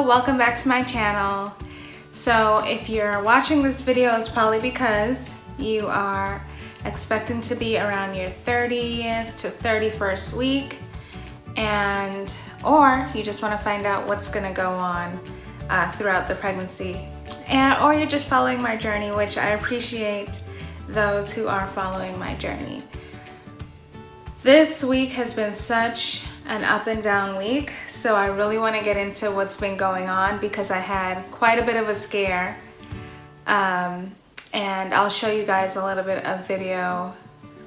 welcome back to my channel. So if you're watching this video, it's probably because you are expecting to be around your 30th to 31st week, or you just want to find out what's going to go on throughout the pregnancy, or you're just following my journey, which I appreciate those who are following my journey. This week has been such an up and down week, so I really want to get into what's been going on because I had quite a bit of a scare, and I'll show you guys a little bit of video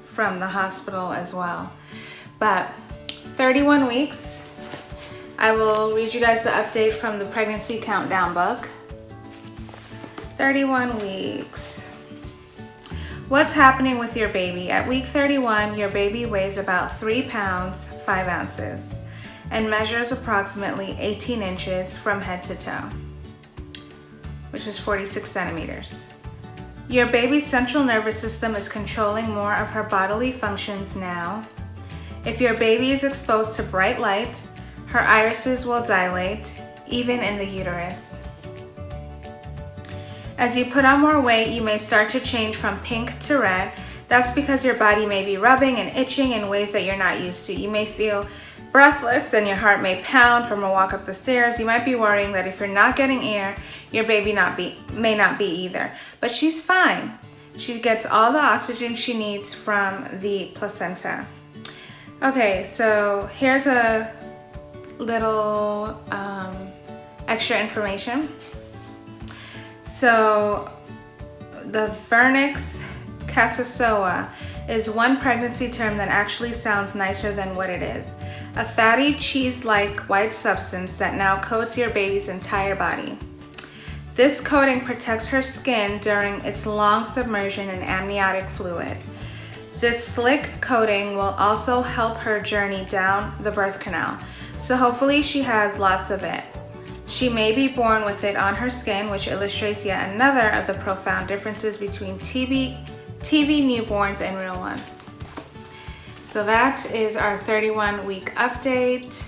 from the hospital as well. But 31 weeks, I will read you guys the update from the pregnancy countdown book. 31 weeks. What's happening with your baby? At week 31, your baby weighs about 3 pounds, 5 ounces, and measures approximately 18 inches from head to toe, which is 46 centimeters. Your baby's central nervous system is controlling more of her bodily functions now. If your baby is exposed to bright light, her irises will dilate, even in the uterus. As you put on more weight, you may start to change from pink to red. That's because your body may be rubbing and itching in ways that you're not used to. You may feel breathless and your heart may pound from a walk up the stairs. You might be worrying that if you're not getting air, your baby may not be either. But she's fine. She gets all the oxygen she needs from the placenta. Okay, so here's a little extra information. So the vernix cassasoa is one pregnancy term that actually sounds nicer than what it is. A fatty cheese-like white substance that now coats your baby's entire body. This coating protects her skin during its long submersion in amniotic fluid. This slick coating will also help her journey down the birth canal, so hopefully she has lots of it. She may be born with it on her skin, which illustrates yet another of the profound differences between TV newborns and real ones. So that is our 31-week update.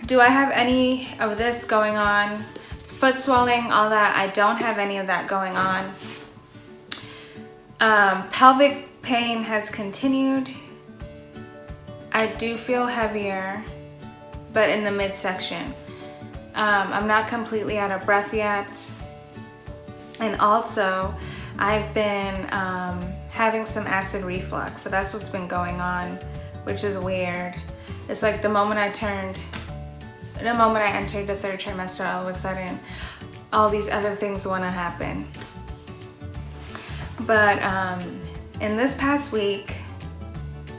Do I have any of this going on? Foot swelling, all that, I don't have any of that going on. Pelvic pain has continued. I do feel heavier, but in the midsection. I'm not completely out of breath yet. And also, I've been having some acid reflux, so that's what's been going on, which is weird. It's like the moment I entered the third trimester, all of a sudden, all these other things want to happen. But in this past week,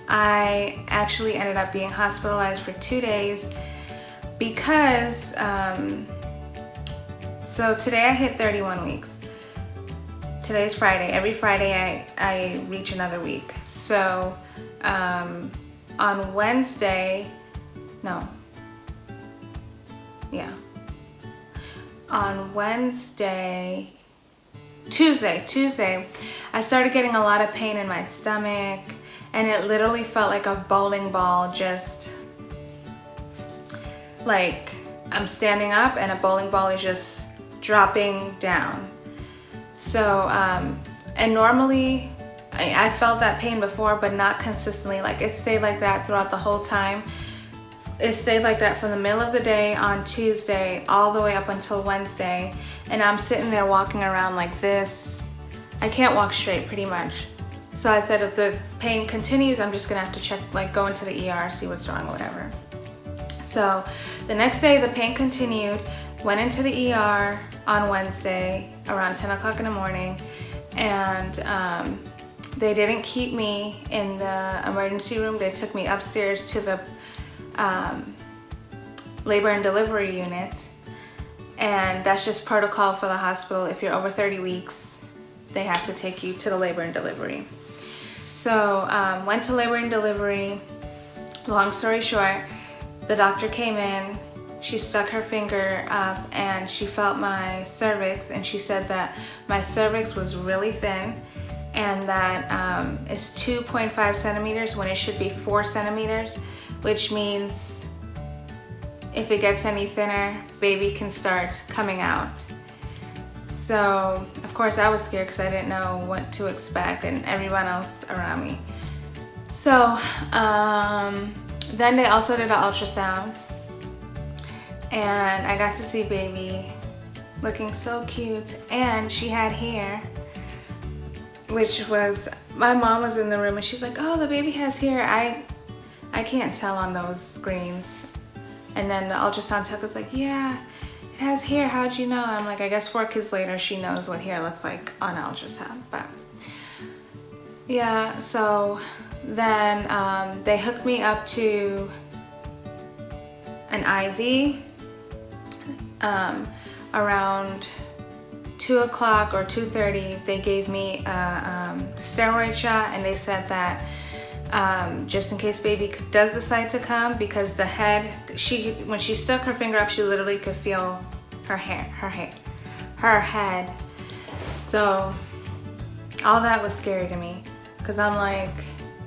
I actually ended up being hospitalized for 2 days because, so today I hit 31 weeks. Today's Friday. Every Friday I reach another week. So on Tuesday, I started getting a lot of pain in my stomach, and it literally felt like a bowling ball, just like I'm standing up and a bowling ball is just dropping down. So, and normally I felt that pain before, but not consistently. Like it stayed like that throughout the whole time. It stayed like that from the middle of the day on Tuesday all the way up until Wednesday. And I'm sitting there walking around like this. I can't walk straight pretty much. So I said, if the pain continues, I'm just gonna have to check, like go into the ER, see what's wrong or whatever. So the next day the pain continued, went into the ER on Wednesday around 10 o'clock in the morning, and they didn't keep me in the emergency room. They took me upstairs to the labor and delivery unit, and that's just protocol for the hospital. If you're over 30 weeks, they have to take you to the labor and delivery. So went to labor and delivery. Long story short, the doctor came in, she stuck her finger up and she felt my cervix, and she said that my cervix was really thin and that it's 2.5 centimeters when it should be 4 centimeters, which means if it gets any thinner, baby can start coming out. So of course I was scared because I didn't know what to expect, and everyone else around me. So then they also did an ultrasound, and I got to see baby looking so cute, and she had hair, which was, my mom was in the room and she's like, oh, the baby has hair. I can't tell on those screens. And then the ultrasound tech was like, yeah, it has hair, how'd you know? I'm like, I guess 4 kids later she knows what hair looks like on ultrasound. But yeah, so then they hooked me up to an IV around 2 o'clock or 2:30. They gave me a steroid shot, and they said that just in case baby does decide to come, because the head, when she stuck her finger up, she literally could feel her head. So all that was scary to me, because I'm like,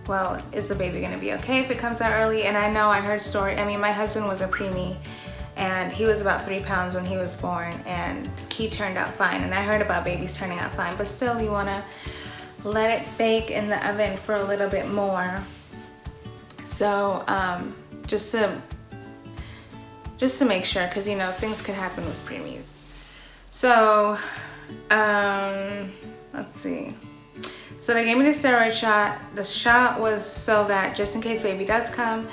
well, is the baby gonna be okay if it comes out early? And I know I heard my husband was a preemie, and he was about 3 pounds when he was born, and he turned out fine. And I heard about babies turning out fine, but still you wanna let it bake in the oven for a little bit more. So just to make sure, because you know things could happen with preemies. So let's see. So they gave me the steroid shot. The shot was so that just in case baby does come,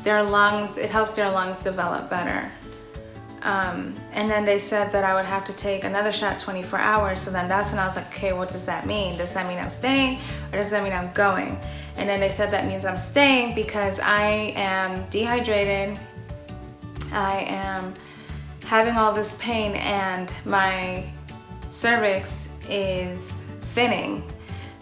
it helps their lungs develop better. And then they said that I would have to take another shot 24 hours. So then that's when I was like, okay, what does that mean? Does that mean I'm staying, or does that mean I'm going? And then they said that means I'm staying because I am dehydrated. I am having all this pain, and my cervix is thinning.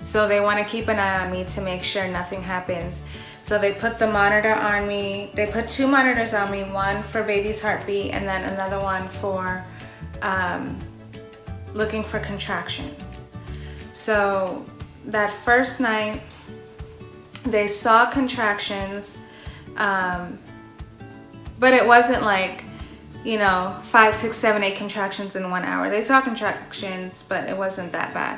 So they want to keep an eye on me to make sure nothing happens. So they put the monitor on me. They put 2 monitors on me, one for baby's heartbeat and then another one for looking for contractions. So that first night, they saw contractions, but it wasn't like, 5, 6, 7, 8 contractions in 1 hour. They saw contractions, but it wasn't that bad.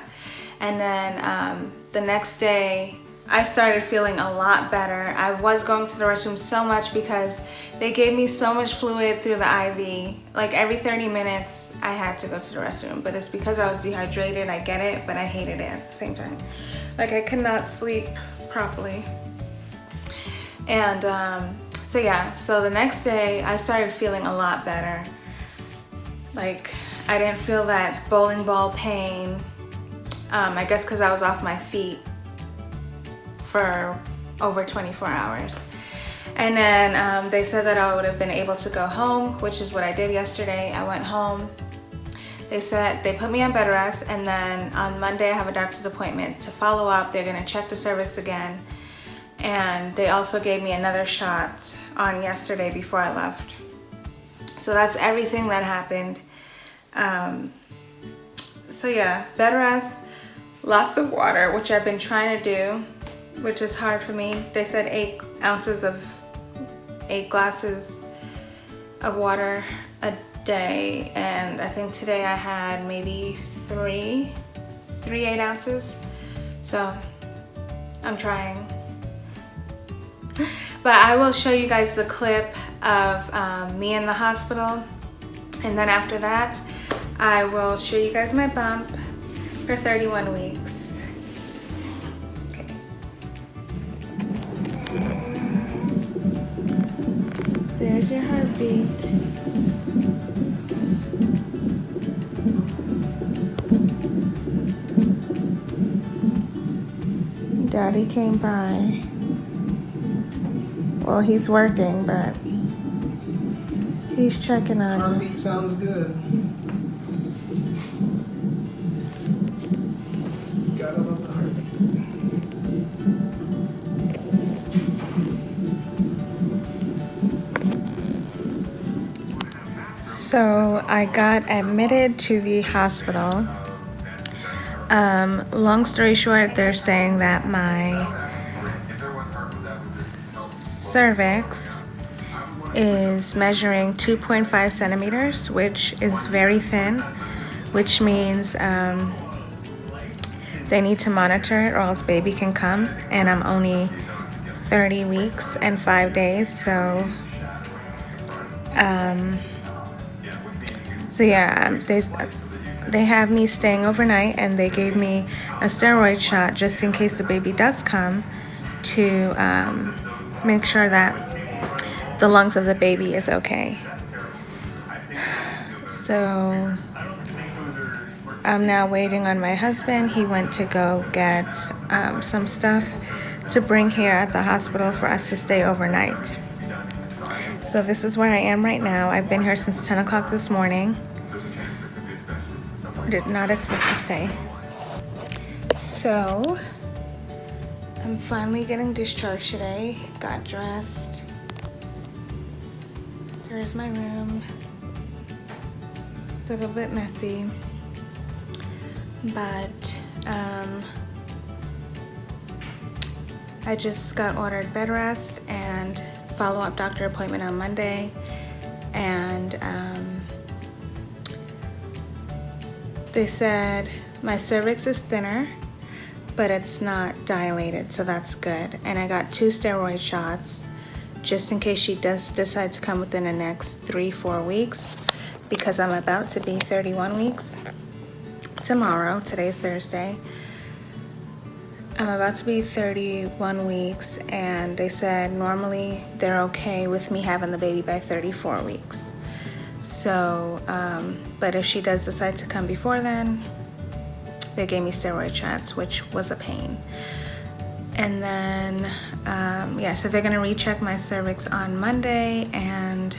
And then the next day, I started feeling a lot better. I was going to the restroom so much because they gave me so much fluid through the IV. Like every 30 minutes, I had to go to the restroom. But it's because I was dehydrated. I get it, but I hated it at the same time. Like I could not sleep properly. And so the next day, I started feeling a lot better. Like I didn't feel that bowling ball pain. I guess because I was off my feet for over 24 hours. And then they said that I would have been able to go home, which is what I did yesterday. I went home. They said they put me on bed rest, and then on Monday I have a doctor's appointment to follow up. They're gonna check the cervix again. And they also gave me another shot on yesterday before I left. So that's everything that happened. So yeah, bed rest, lots of water, which I've been trying to do, which is hard for me. They said 8 glasses of water a day, and I think today I had maybe 3 8 ounces. So I'm trying. But I will show you guys the clip of me in the hospital, and then after that I will show you guys my bump for 31 weeks. Okay. There's your heartbeat. Daddy came by. Well, he's working, but he's checking on you. Heartbeat sounds good. Gotta love the heartbeat. So I got admitted to the hospital. Long story short, they're saying that my cervix is measuring 2.5 centimeters, which is very thin, which means they need to monitor it or else baby can come, and I'm only 30 weeks and 5 days, so yeah, they have me staying overnight, and they gave me a steroid shot just in case the baby does come, to make sure that the lungs of the baby is okay. So I'm now waiting on my husband. He went to go get some stuff to bring here at the hospital for us to stay overnight. So this is where I am right now. I've been here since 10 o'clock this morning. Did not expect to stay. So I'm finally getting discharged today. Got dressed. There's my room. A little bit messy, but I just got ordered bed rest and follow-up doctor appointment on Monday, and they said my cervix is thinner, but it's not dilated, so that's good. And I got 2 steroid shots just in case she does decide to come within the next 3-4 weeks, because I'm about to be 31 weeks tomorrow. Today's Thursday. I'm about to be 31 weeks, and they said normally they're okay with me having the baby by 34 weeks. So, but if she does decide to come before then, they gave me steroid shots, which was a pain. And then, yeah, so they're gonna recheck my cervix on Monday, and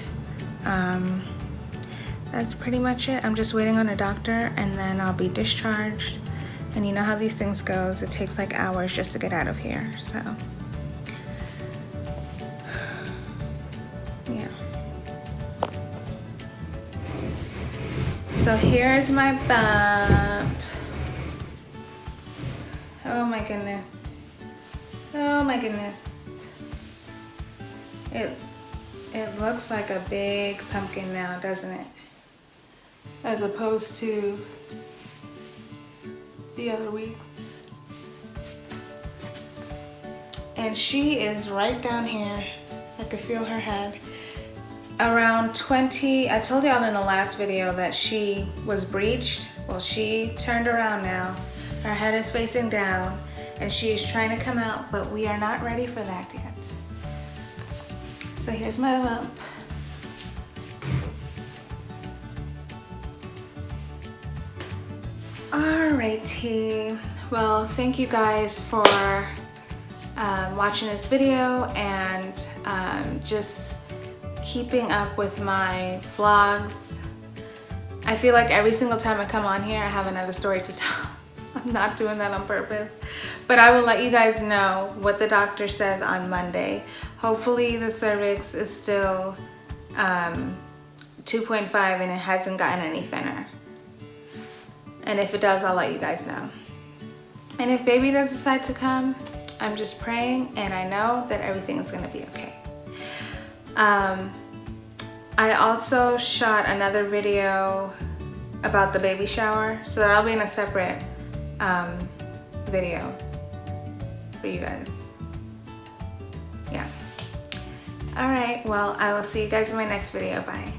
that's pretty much it. I'm just waiting on a doctor, and then I'll be discharged. And you know how these things goes. It takes like hours just to get out of here, so. Yeah. So here's my bump. Oh my goodness. Oh my goodness. It looks like a big pumpkin now, doesn't it? As opposed to the other weeks. And she is right down here. I could feel her head. Around 20, I told y'all in the last video that she was breached. Well, she turned around now. Her head is facing down, and she is trying to come out, but we are not ready for that yet. So here's my bump. Alrighty, well, thank you guys for watching this video and just keeping up with my vlogs. I feel like every single time I come on here, I have another story to tell. I'm not doing that on purpose, but I will let you guys know what the doctor says on Monday. Hopefully the cervix is still 2.5 and it hasn't gotten any thinner. And if it does, I'll let you guys know. And if baby does decide to come, I'm just praying, and I know that everything is gonna be okay. I also shot another video about the baby shower, so that'll be in a separate video for you guys. Yeah. All right, well, I will see you guys in my next video. Bye.